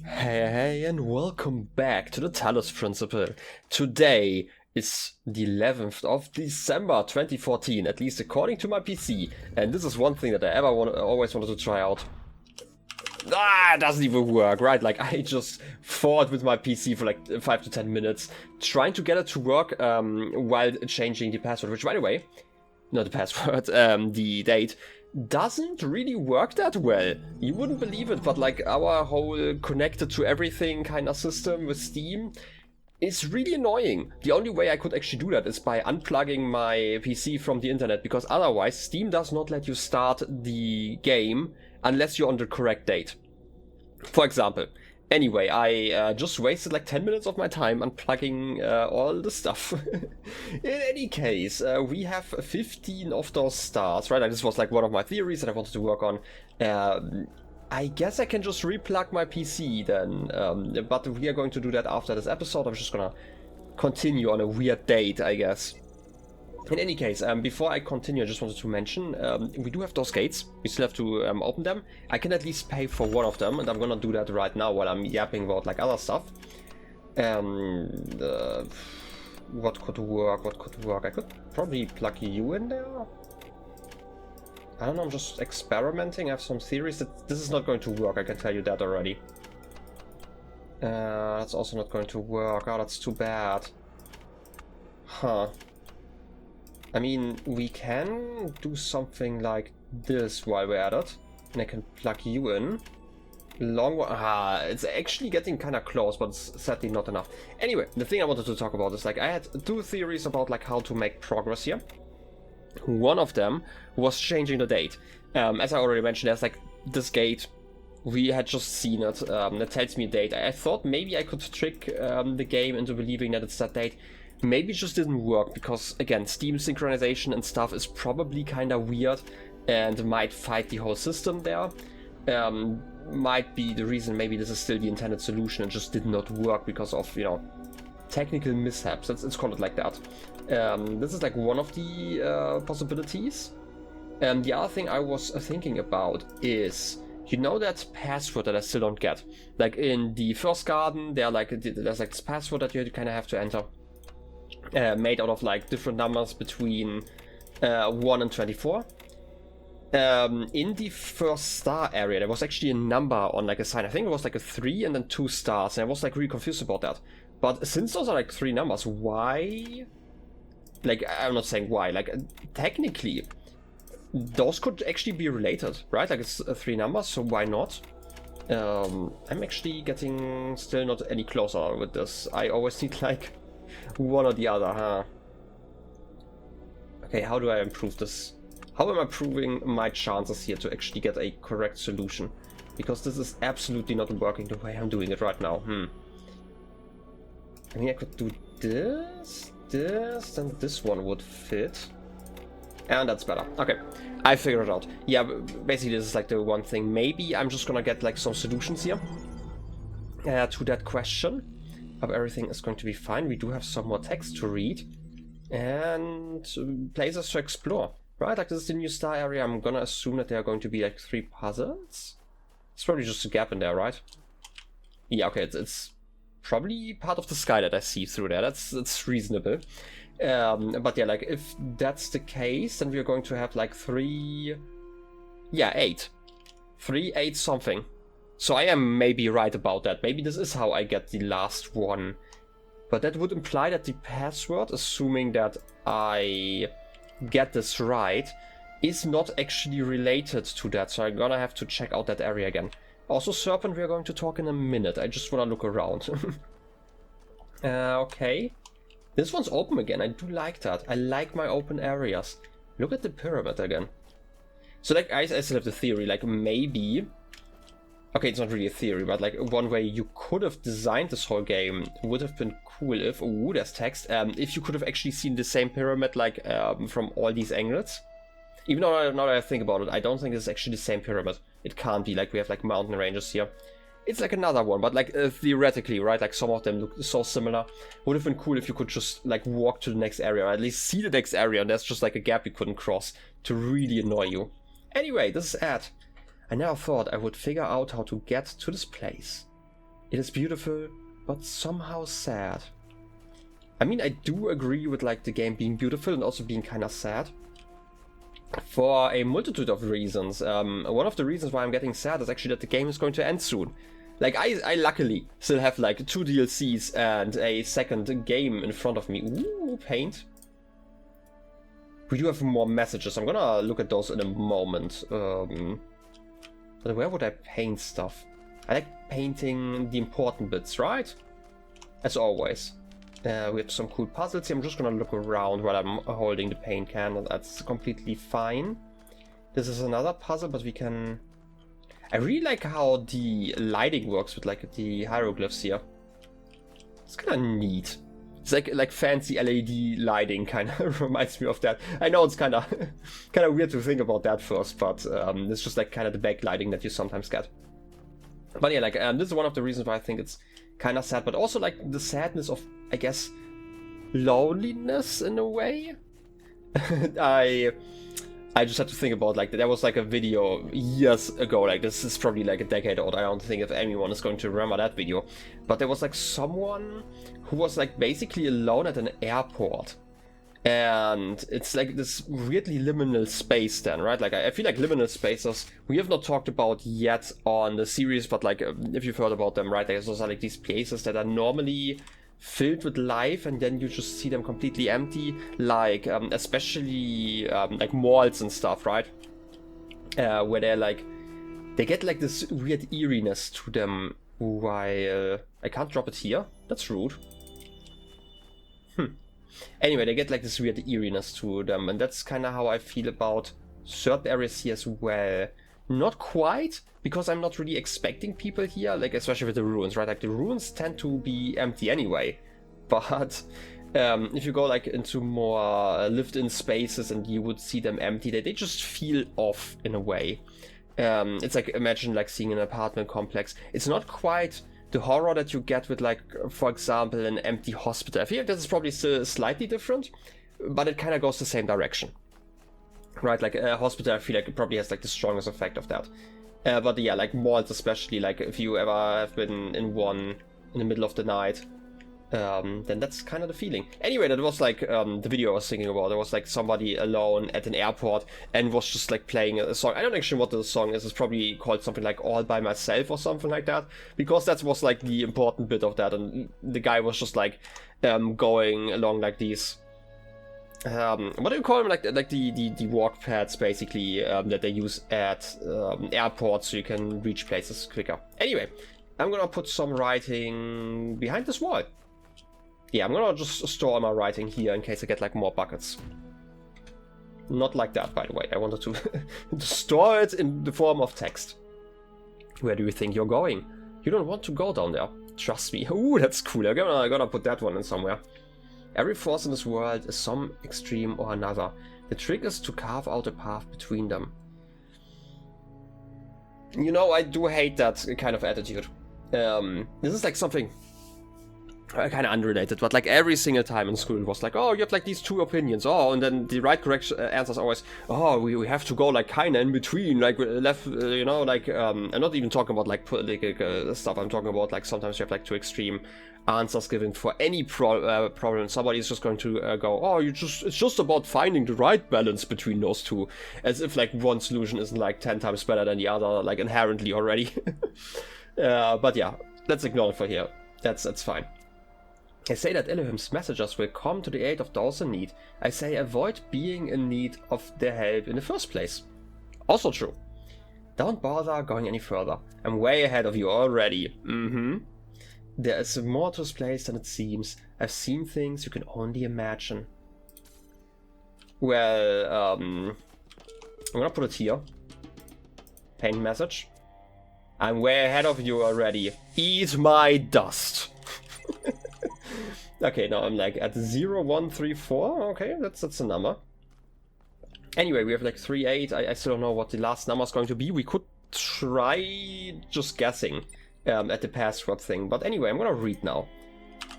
Hey, and welcome back to the Talos Principle. Today is the 11th of December 2014, at least according to my PC. And this is one thing that I always wanted to try out. It doesn't even work, right? Like, I just fought with my PC for like 5 to 10 minutes, trying to get it to work while changing the password, which, by the way, not the password, the date, doesn't really work that well. You wouldn't believe it, but like our whole connected to everything kind of system with Steam is really annoying. The only way I could actually do that is by unplugging my PC from the internet, because otherwise Steam does not let you start the game unless you're on the correct date. For example, anyway, I just wasted like 10 minutes of my time unplugging all the stuff. In any case, we have 15 of those stars, right? Like, this was like one of my theories that I wanted to work on. I guess I can just replug my PC then, but we are going to do that after this episode. I'm just gonna continue on a weird date, I guess. In any case, before I continue, I just wanted to mention, we do have those gates. We still have to open them. I can at least pay for one of them, and I'm gonna do that right now while I'm yapping about like other stuff. What could work? What could work? I could probably plug you in there. I don't know, I'm just experimenting. I have some theories that this is not going to work, I can tell you that already. That's also not going to work. Oh, that's too bad. Huh. I mean, we can do something like this while we're at it. And I can plug you in. It's actually getting kind of close, but it's sadly not enough. Anyway, the thing I wanted to talk about is, like, I had two theories about like how to make progress here. One of them was changing the date. As I already mentioned, there's like this gate. We had just seen it. That tells me a date. I thought maybe I could trick the game into believing that it's that date. Maybe it just didn't work because, again, Steam synchronization and stuff is probably kind of weird and might fight the whole system there. Might be the reason maybe this is still the intended solution and just did not work because of, you know, technical mishaps. Let's call it like that. This is like one of the possibilities. The other thing I was thinking about is, you know, that password that I still don't get. Like in the first garden, there's like this password that you kind of have to enter. Made out of like different numbers between 1 and 24. In the first star area, there was actually a number on like a sign. I think it was like a 3 and then 2 stars, and I was like really confused about that. But since those are like 3 numbers, why? Like, I'm not saying why. Like, technically, those could actually be related, right? Like, it's 3 numbers, so why not? I'm actually getting still not any closer with this. I always need like one or the other, huh? Okay, how do I improve this? How am I improving my chances here to actually get a correct solution? Because this is absolutely not working the way I'm doing it right now. I mean, I could do this, then this one would fit. And that's better. Okay, I figured it out. Yeah, basically this is like the one thing. Maybe I'm just gonna get like some solutions here to that question. But everything is going to be fine. We do have some more text to read and places to explore, right? Like, this is the new star area. I'm gonna assume that there are going to be like 3 puzzles. It's probably just a gap in there, right? Yeah, okay, it's probably part of the sky that I see through there. That's reasonable. But yeah, like, if that's the case, then we're going to have like 3... Yeah, 8. 3, 8 something. So I am maybe right about that. Maybe this is how I get the last one. But that would imply that the password, assuming that I get this right, is not actually related to that. So I'm gonna have to check out that area again. Also, Serpent, we are going to talk in a minute. I just want to look around. Okay. This one's open again. I do like that. I like my open areas. Look at the pyramid again. So like, I still have the theory, like maybe... Okay, it's not really a theory, but like one way you could have designed this whole game would have been cool if... Ooh, there's text. If you could have actually seen the same pyramid like from all these angles. Even though now that I think about it, I don't think it's actually the same pyramid. It can't be. Like, we have like mountain ranges here. It's like another one, but like theoretically, right? Like, some of them look so similar. Would have been cool if you could just like walk to the next area, or at least see the next area, and there's just like a gap you couldn't cross to really annoy you. Anyway, this is Ed. I never thought I would figure out how to get to this place. It is beautiful, but somehow sad. I mean, I do agree with like the game being beautiful and also being kind of sad. For a multitude of reasons. One of the reasons why I'm getting sad is actually that the game is going to end soon. Like, I luckily still have like 2 DLCs and a second game in front of me. Ooh, paint. We do have more messages. I'm gonna look at those in a moment. But where would I paint stuff? I like painting the important bits, right? As always. We have some cool puzzles here. I'm just gonna look around while I'm holding the paint can. That's completely fine. This is another puzzle, but we can... I really like how the lighting works with like the hieroglyphs here. It's kind of neat. It's like fancy LED lighting, kind of reminds me of that. I know it's kind of weird to think about that first, but it's just like kind of the backlighting that you sometimes get. But yeah, like this is one of the reasons why I think it's kind of sad, but also like the sadness of, I guess, loneliness in a way. I just had to think about like there was like a video years ago, like this is probably like a decade old. I don't think if anyone is going to remember that video, but there was like someone who was like basically alone at an airport. And it's like this weirdly liminal space then, right? Like I feel like liminal spaces we have not talked about yet on the series, but like if you've heard about them, right? There's also like these places that are normally filled with life and then you just see them completely empty, like especially like malls and stuff, right? Where they're like, they get like this weird eeriness to them while... I can't drop it here? That's rude. Anyway, they get like this weird eeriness to them, and that's kind of how I feel about certain areas here as well. Not quite, because I'm not really expecting people here, like especially with the ruins, right? Like the ruins tend to be empty anyway. But if you go like into more lived-in spaces and you would see them empty, they just feel off in a way. It's like, imagine like seeing an apartment complex. It's not quite the horror that you get with like, for example, an empty hospital. I feel like this is probably still slightly different, but it kind of goes the same direction. Right, like a hospital, I feel like it probably has like the strongest effect of that. But yeah, like malls especially, like if you ever have been in one in the middle of the night, then that's kind of the feeling. Anyway, that was like the video I was thinking about. There was like somebody alone at an airport and was just like playing a song. I don't actually know what the song is. It's probably called something like All By Myself or something like that, because that was like the important bit of that. And the guy was just like going along like these... what do you call them? Like the walk pads, basically, that they use at airports so you can reach places quicker. Anyway, I'm gonna put some writing behind this wall. Yeah, I'm gonna just store all my writing here in case I get like more buckets. Not like that, by the way. I wanted to, to store it in the form of text. Where do you think you're going? You don't want to go down there. Trust me. Ooh, that's cool. I'm gonna put that one in somewhere. Every force in this world is some extreme or another. The trick is to carve out a path between them. You know, I do hate that kind of attitude. This is like something kind of unrelated, but like every single time in school it was like, oh, you have like these two opinions, oh, and then the right correct answer is always, oh, we have to go like kind of in between, like left, you know, like I'm not even talking about like political stuff. I'm talking about like sometimes you have like two extreme answers given for any problem. Somebody is just going to go, oh, it's just about finding the right balance between those two, as if like one solution isn't like 10 times better than the other, like inherently already. But yeah, let's ignore it for here. That's fine. I say that Elohim's messengers will come to the aid of those in need. I say avoid being in need of their help in the first place. Also true. Don't bother going any further. I'm way ahead of you already. There is more to this place than it seems. I've seen things you can only imagine. Well, I'm gonna put it here. Paint message. I'm way ahead of you already. Eat my dust. Okay, now I'm like at 0, 1, 3, 4. Okay, that's a number. Anyway, we have like 3, 8. I still don't know what the last number is going to be. We could try just guessing at the password thing. But anyway, I'm gonna read now.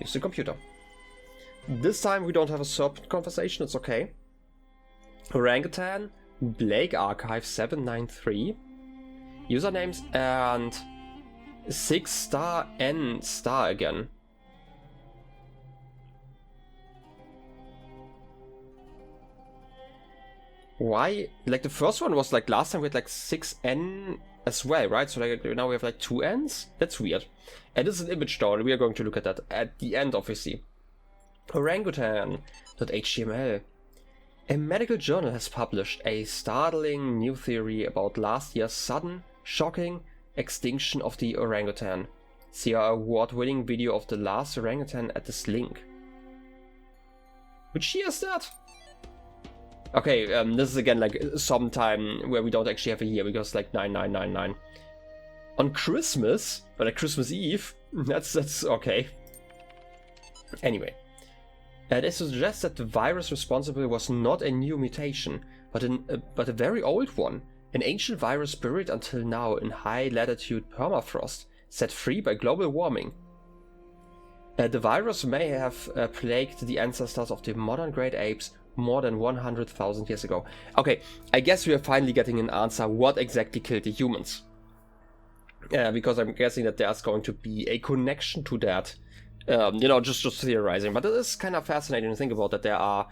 Use the computer. This time we don't have a serpent conversation. It's okay. Orangutan, Blake Archive 793. Usernames and 6 star N star again. Why? Like the first one was like last time we had like 6N as well, right? So like now we have like 2 N's? That's weird. And this is an image down, and we are going to look at that at the end, obviously. Orangutan.html. A medical journal has published a startling new theory about last year's sudden, shocking extinction of the orangutan. See our award-winning video of the last orangutan at this link. Which year is that? Okay, this is again like some time where we don't actually have a year because like 9999. On Christmas, or like Christmas Eve, that's okay. Anyway, they suggest that the virus responsible was not a new mutation, but a very old one. An ancient virus buried until now in high-latitude permafrost, set free by global warming. The virus may have plagued the ancestors of the modern great apes more than 100,000 years ago. Okay, I guess we are finally getting an answer what exactly killed the humans. Because I'm guessing that there's going to be a connection to that. You know, just theorizing. But it is kind of fascinating to think about that there are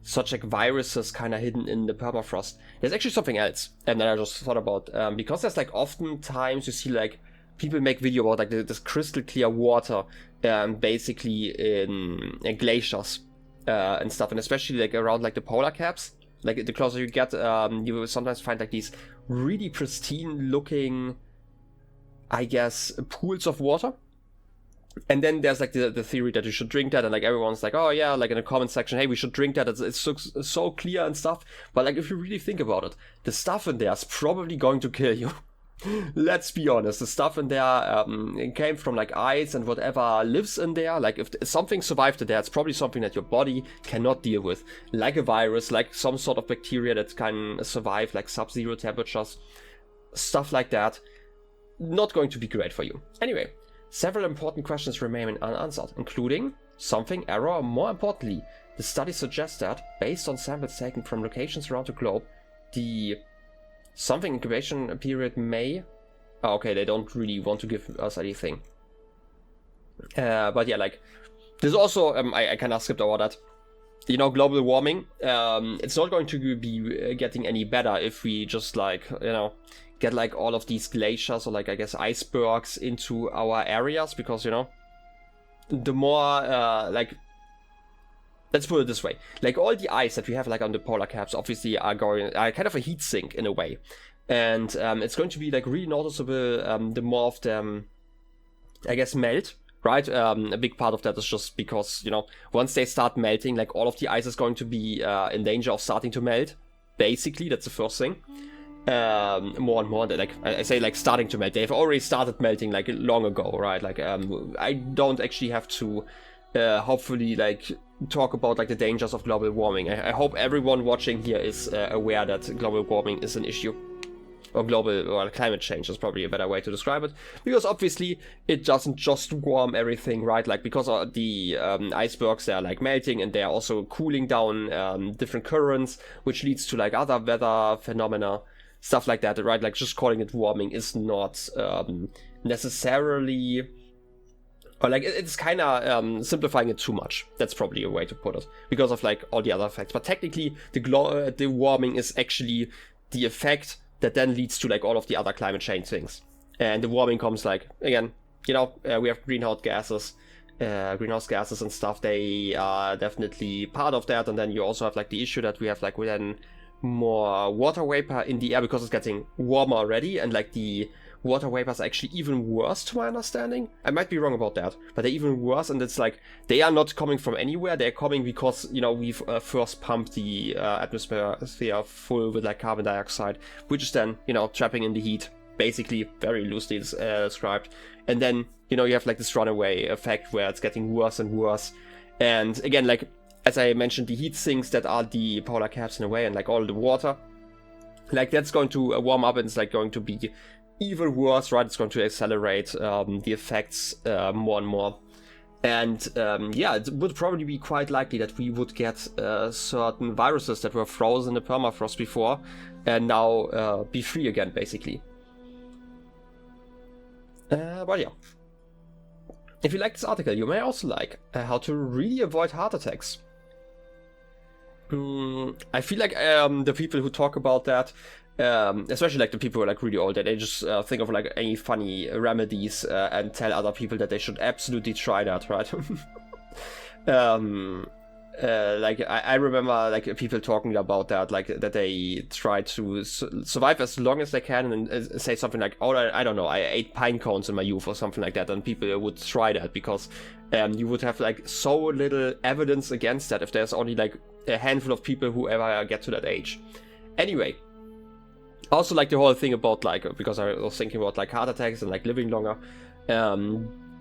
such like viruses kind of hidden in the permafrost. There's actually something else that I just thought about. Because there's like oftentimes you see like people make video about like this crystal clear water basically in glaciers and stuff. And especially like around like the polar caps. Like the closer you get, you will sometimes find like these really pristine looking, I guess, pools of water. And then there's like the theory that you should drink that, and like everyone's like, oh yeah, like in the comment section, hey, we should drink that, it looks so clear and stuff. But like if you really think about it, the stuff in there is probably going to kill you. Let's be honest, the stuff in there came from like ice and whatever lives in there. Like if something survived in there, it's probably something that your body cannot deal with. Like a virus, like some sort of bacteria that can survive like sub-zero temperatures. Stuff like that. Not going to be great for you. Anyway, several important questions remain unanswered, including something error, or more importantly, the study suggests that, based on samples taken from locations around the globe, the something incubation period may... Oh, okay, they don't really want to give us anything. But yeah, like, there's also, I kind of skipped over that. You know, global warming, it's not going to be getting any better if we just like, you know, get like all of these glaciers or like, I guess, icebergs into our areas, because, you know, the more, like, let's put it this way, like all the ice that we have like on the polar caps obviously are kind of a heat sink in a way. And it's going to be like really noticeable the more of them, I guess, melt, right? A big part of that is just because, you know, once they start melting, like all of the ice is going to be in danger of starting to melt. Basically, that's the first thing. More and more, like I say, like starting to melt. They've already started melting like long ago, right? Like I don't actually have to hopefully like talk about like the dangers of global warming. I hope everyone watching here is aware that global warming is an issue. Or global, or climate change is probably a better way to describe it, because obviously it doesn't just warm everything, right? Like because the icebergs, they're like melting and they're also cooling down different currents, which leads to like other weather phenomena, stuff like that, right? Like just calling it warming is not necessarily, or like it's kind of simplifying it too much. That's probably a way to put it, because of like all the other effects. But technically, the warming is actually the effect that then leads to like all of the other climate change things. And the warming comes like, again, you know, we have greenhouse gases and stuff. They are definitely part of that. And then you also have like the issue that we have like then more water vapor in the air because it's getting warmer already, and like the water vapors are actually even worse to my understanding. I might be wrong about that, but they're even worse, and it's like they are not coming from anywhere. They're coming because, you know, we've first pumped the atmosphere full with like carbon dioxide, which is then, you know, trapping in the heat, basically, very loosely described. And then, you know, you have like this runaway effect where it's getting worse and worse. And again, like as I mentioned, the heat sinks that are the polar caps in a way, and like all the water, like that's going to warm up, and it's like going to be even worse, right? It's going to accelerate the effects more and more. And yeah, it would probably be quite likely that we would get certain viruses that were frozen in the permafrost before and now be free again, basically. But yeah. If you like this article, you may also like how to really avoid heart attacks. I feel like the people who talk about that, especially like the people who are like really old, they just think of like any funny remedies and tell other people that they should absolutely try that, right? Like I remember like people talking about that, like that they try to survive as long as they can, and say something like, "Oh, I don't know, I ate pine cones in my youth" or something like that, and people would try that because you would have like so little evidence against that if there's only like a handful of people who ever get to that age. Anyway, also like the whole thing about like, because I was thinking about like heart attacks and like living longer.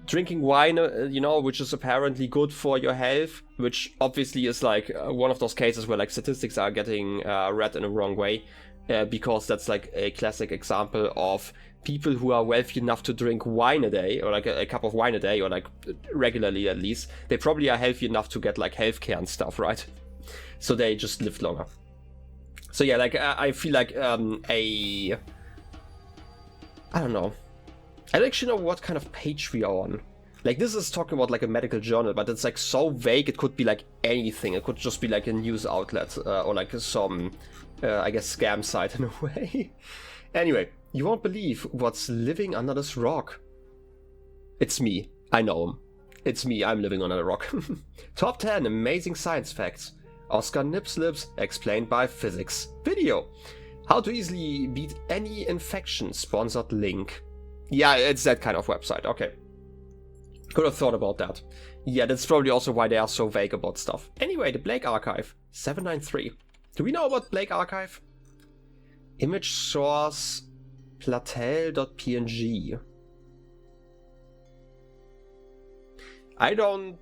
Drinking wine, you know, which is apparently good for your health, which obviously is like one of those cases where like statistics are getting read in the wrong way, because that's like a classic example of people who are wealthy enough to drink wine a day, or like a cup of wine a day, or like regularly at least. They probably are healthy enough to get like healthcare and stuff, right? So they just live longer. So yeah, like I feel like I don't know. I don't actually know what kind of page we are on. Like, this is talking about like a medical journal, but it's like so vague. It could be like anything. It could just be like a news outlet or like some, I guess, scam site in a way. Anyway, you won't believe what's living under this rock. It's me. I know him. It's me. I'm living under a rock. Top 10 amazing science facts. Oscar Nips Lips explained by physics. Video. How to easily beat any infection. Sponsored link. Yeah, it's that kind of website. Okay. Could have thought about that. Yeah, that's probably also why they are so vague about stuff. Anyway, the Blake Archive. 793. Do we know about Blake Archive? Image source platel.png. I don't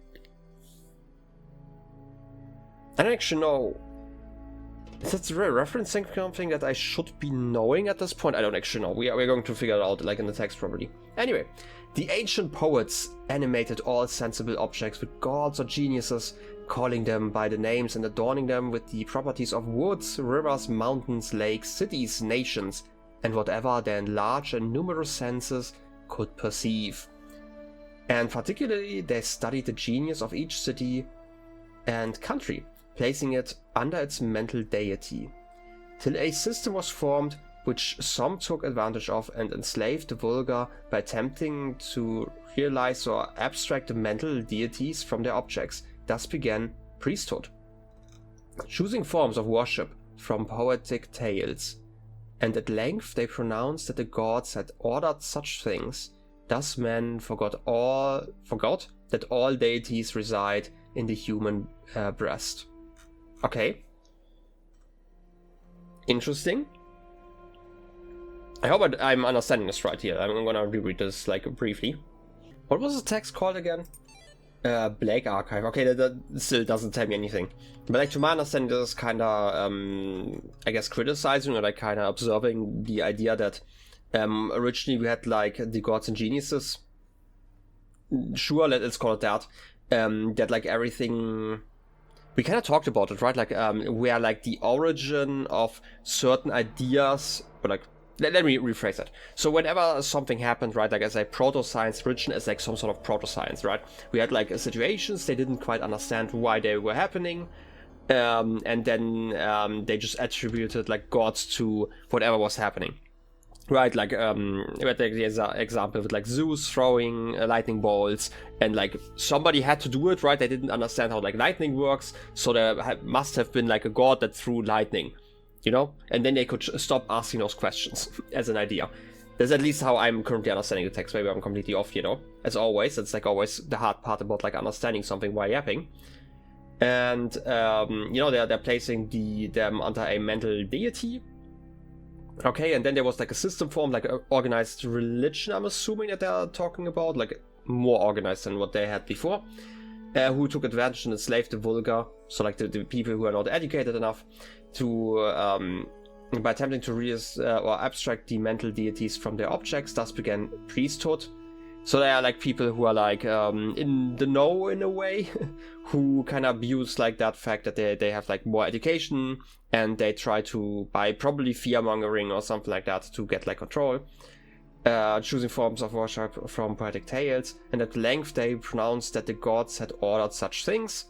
actually know. Is that referencing something that I should be knowing at this point? I don't actually know. We're going to figure it out like in the text probably. Anyway, the ancient poets animated all sensible objects with gods or geniuses, calling them by the names and adorning them with the properties of woods, rivers, mountains, lakes, cities, nations, and whatever their enlarged and numerous senses could perceive. And particularly, they studied the genius of each city and country, placing it under its mental deity, till a system was formed which some took advantage of and enslaved the vulgar by attempting to realize or abstract the mental deities from their objects. Thus began priesthood, choosing forms of worship from poetic tales, and at length they pronounced that the gods had ordered such things. Thus men forgot that all deities reside in the human breast. Okay. Interesting. I hope I'm understanding this right here. I'm gonna reread this like briefly. What was the text called again? Blake Archive. Okay, that still doesn't tell me anything. But like to my understanding, this is kinda I guess criticizing or like kinda observing the idea that originally we had like the gods and geniuses. Sure, let's call it that. That like everything, we kind of talked about it, right? Like where like the origin of certain ideas, or like let me rephrase that. So whenever something happened, right, like as a proto-science religion, as like some sort of proto-science, right? We had like situations they didn't quite understand why they were happening, and then they just attributed like gods to whatever was happening. Right, like we had the example with like Zeus throwing lightning bolts, and like somebody had to do it, right? They didn't understand how like lightning works, so there must have been like a god that threw lightning, you know? And then they could stop asking those questions as an idea. That's at least how I'm currently understanding the text. Maybe I'm completely off, you know? As always, that's like always the hard part about like understanding something while yapping. And you know, they're placing them under a mental deity. Okay, and then there was like a system formed, like an organized religion, I'm assuming that they're talking about, like more organized than what they had before, who took advantage and enslaved the vulgar, so like the people who are not educated enough, to by attempting to or abstract the mental deities from their objects. Thus began priesthood. So they are like people who are like in the know in a way, who kind of abuse like that fact that they have like more education, and they try to, by probably fear mongering or something like that, to get like control. choosing forms of worship from poetic tales, and at length they pronounced that the gods had ordered such things.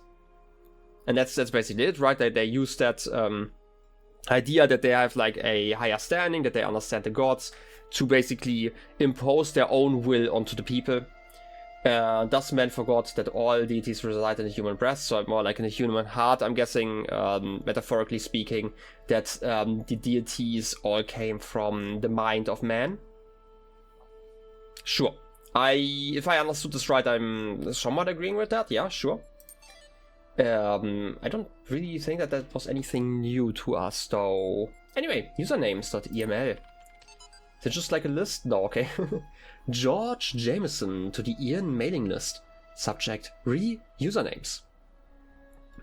And that's basically it, right? They use that idea that they have like a higher standing, that they understand the gods, to basically impose their own will onto the people. Thus men forgot that all deities reside in the human breast, so more like in the human heart, I'm guessing, metaphorically speaking, that the deities all came from the mind of man. Sure. If I understood this right, I'm somewhat agreeing with that, yeah, sure. I don't really think that was anything new to us, though. Anyway, usernames.eml. They're just like a list? No, okay. George Jameson to the Ian mailing list. Subject, usernames.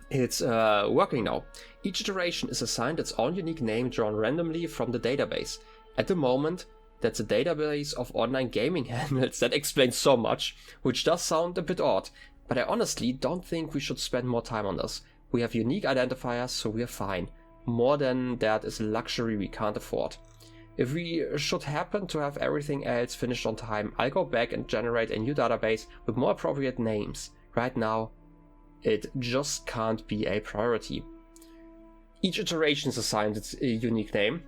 It's working now. Each iteration is assigned its own unique name drawn randomly from the database. At the moment, that's a database of online gaming handles. That explains so much, which does sound a bit odd. But I honestly don't think we should spend more time on this. We have unique identifiers, so we're fine. More than that is a luxury we can't afford. If we should happen to have everything else finished on time, I'll go back and generate a new database with more appropriate names. Right now, it just can't be a priority. Each iteration is assigned its unique name,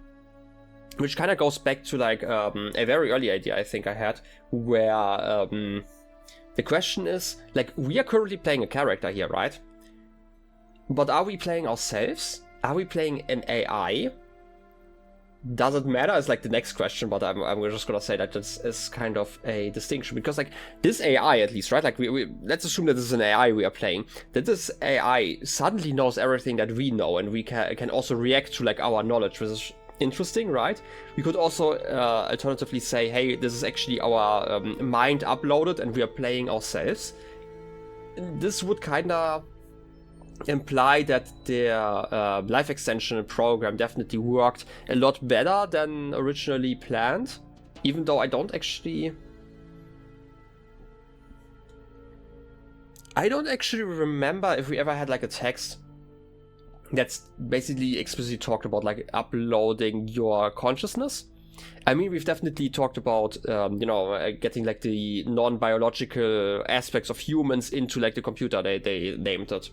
which kind of goes back to like a very early idea I think I had, where the question is, like, we are currently playing a character here, right? But are we playing ourselves? Are we playing an AI? Does it matter? Is like the next question, but I'm just gonna say that this is kind of a distinction, because like this AI at least, right? Like we let's assume that this is an AI we are playing. That this AI suddenly knows everything that we know, and we can also react to like our knowledge, which is interesting, right? We could also alternatively say, hey, this is actually our mind uploaded and we are playing ourselves. This would kind of imply that their life extension program definitely worked a lot better than originally planned, even though I don't actually remember if we ever had like a text that's basically explicitly talked about like uploading your consciousness. I mean, we've definitely talked about, getting like the non-biological aspects of humans into like the computer, they named it.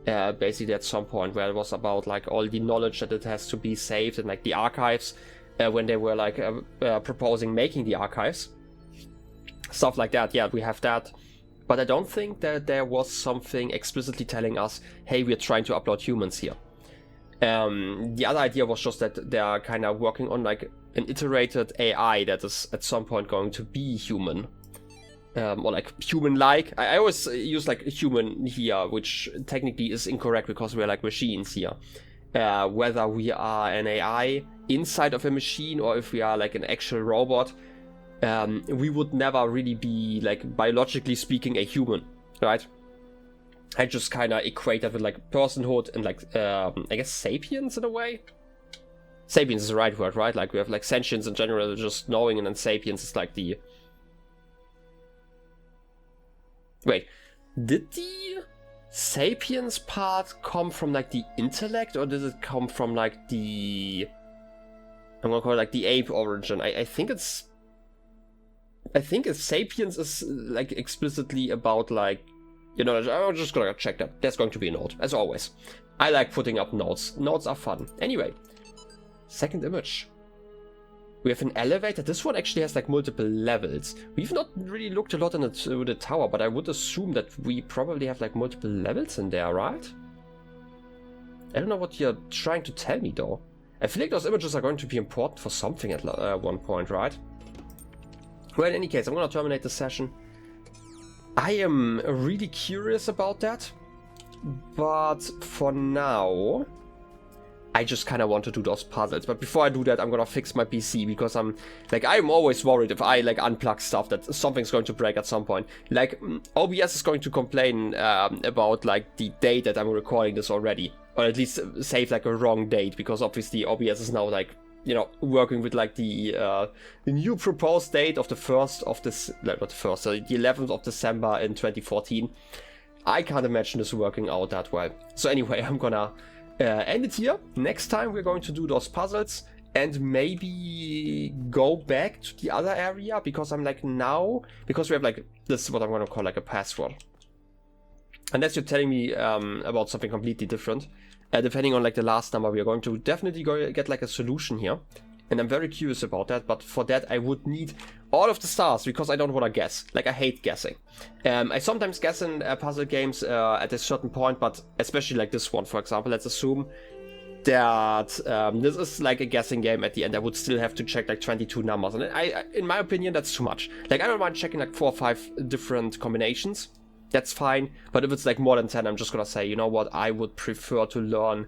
Basically at some point, where it was about like all the knowledge that it has to be saved in like the archives, when they were like proposing making the archives. Stuff like that, yeah, we have that. But I don't think that there was something explicitly telling us, hey, we're trying to upload humans here. The other idea was just that they are kind of working on like an iterated AI that is at some point going to be human. Or like human-like. I always use like human here, which technically is incorrect because we're like machines here. Whether we are an AI inside of a machine or if we are like an actual robot, we would never really be, like, biologically speaking, a human, right? I just kind of equate that with, like, personhood and, like, I guess sapience in a way? Sapience is the right word, right? Like, we have, like, sentience in general, just knowing, and then sapience is, like, the... Wait, did the sapience part come from, like, the intellect, or did it come from, like, the... I'm gonna call it, like, the ape origin? I think it's sapience is like explicitly about like, you know, I'm just gonna check that. There's going to be a note, as always. I like putting up notes. Notes are fun. Anyway, second image. We have an elevator. This one actually has like multiple levels. We've not really looked a lot into the tower, but I would assume that we probably have like multiple levels in there, right? I don't know what you're trying to tell me though. I feel like those images are going to be important for something at one point, right? Well, in any case, I'm going to terminate the session. I am really curious about that, but for now, I just kind of want to do those puzzles. But before I do that, I'm going to fix my PC, because I'm always worried if I like unplug stuff that something's going to break at some point. Like, OBS is going to complain about like the date that I'm recording this already, or at least save like a wrong date, because obviously OBS is now like, you know, working with like the new proposed date of the 1st of this, not the 1st, so the 11th of December in 2014. I can't imagine this working out that well. So anyway, I'm gonna end it here. Next time we're going to do those puzzles, and maybe go back to the other area, because I'm like now, because we have like, this is what I'm gonna call like a password. Unless you're telling me about something completely different. Depending on like the last number, we are going to definitely go get like a solution here. And I'm very curious about that, but for that I would need all of the stars, because I don't want to guess. Like, I hate guessing. I sometimes guess in puzzle games at a certain point, but especially like this one, for example. Let's assume that this is like a guessing game at the end. I would still have to check like 22 numbers. And in my opinion, that's too much. Like, I don't mind checking like 4 or 5 different combinations. That's fine. But if it's like more than 10, I'm just gonna say, you know what, I would prefer to learn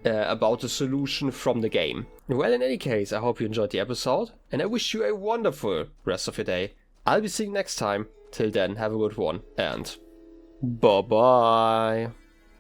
about the solution from the game. Well, in any case, I hope you enjoyed the episode, and I wish you a wonderful rest of your day. I'll be seeing you next time. Till then, have a good one, and bye-bye.